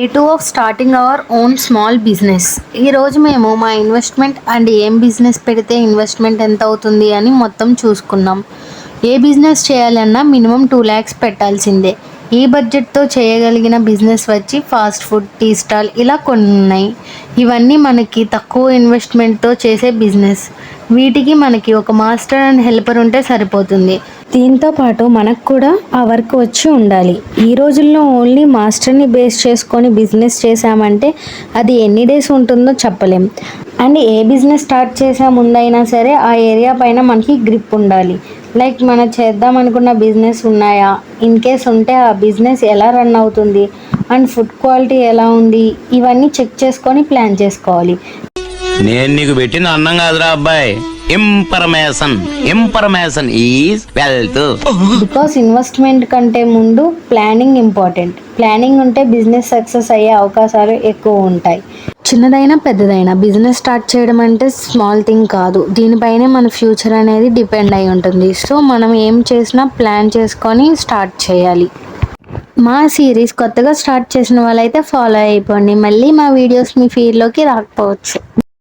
Day two of starting our own small business. ఈరోజు మేము మా ఇన్వెస్ట్మెంట్ అండ్ ఏం బిజినెస్ పెడితే ఇన్వెస్ట్మెంట్ ఎంత అవుతుంది అని మొత్తం చూసుకున్నాం. ఏ బిజినెస్ చేయాలన్నా మినిమం 2 lakhs పెట్టాల్సిందే. ఈ బడ్జెట్తో చేయగలిగిన బిజినెస్ వచ్చి ఫాస్ట్ ఫుడ్, టీ స్టాల్ ఇలా కొన్ని ఉన్నాయి. ఇవన్నీ మనకి తక్కువ ఇన్వెస్ట్మెంట్తో చేసే బిజినెస్. వీటికి మనకి ఒక మాస్టర్ అండ్ హెల్పర్ ఉంటే సరిపోతుంది. దీంతో పాటు మనకు కూడా ఆ వర్క్ వచ్చి ఉండాలి. ఈ రోజుల్లో ఓన్లీ మాస్టర్ని బేస్ చేసుకొని బిజినెస్ చేసామంటే అది ఎన్ని డేస్ ఉంటుందో చెప్పలేం. అండ్ ఏ బిజినెస్ స్టార్ట్ చేసే ముందైనా సరే ఆ ఏరియా పైన మనకి గ్రిప్ ఉండాలి. లైక్ మనం చేద్దాం అనుకున్న బిజినెస్ ఉన్నాయా, ఇన్ కేస్ ఉంటే ఆ బిజినెస్ ఎలా రన్ అవుతుంది అండ్ ఫుడ్ క్వాలిటీ ఎలా ఉంది, ఇవన్నీ చెక్ చేసుకొని ప్లాన్ చేసుకోవాలి. నేను నీకు పెట్టిన అన్నం కాదురా అబ్బాయి, information is wealth. Because investment కంటే ముందు ప్లానింగ్ ఇంపార్టెంట్. ప్లానింగ్ ఉంటే బిజినెస్ సక్సెస్ అయ్యే అవకాశాలు ఎక్కువ ఉంటాయి. చిన్నదైనా పెద్దదైనా బిజినెస్ స్టార్ట్ చేయడం అంటే స్మాల్ థింగ్ కాదు. దీనిపైనే మన ఫ్యూచర్ అనేది డిపెండ్ అయి ఉంటుంది. సో మనం ఏం చేసినా ప్లాన్ చేసుకొని స్టార్ట్ చేయాలి. మా సిరీస్ కొత్తగా స్టార్ట్ చేసిన వాళ్ళైతే ఫాలో అయిపోండి. మళ్ళీ మా వీడియోస్ మీ ఫీడ్లోకి రాకపోవచ్చు.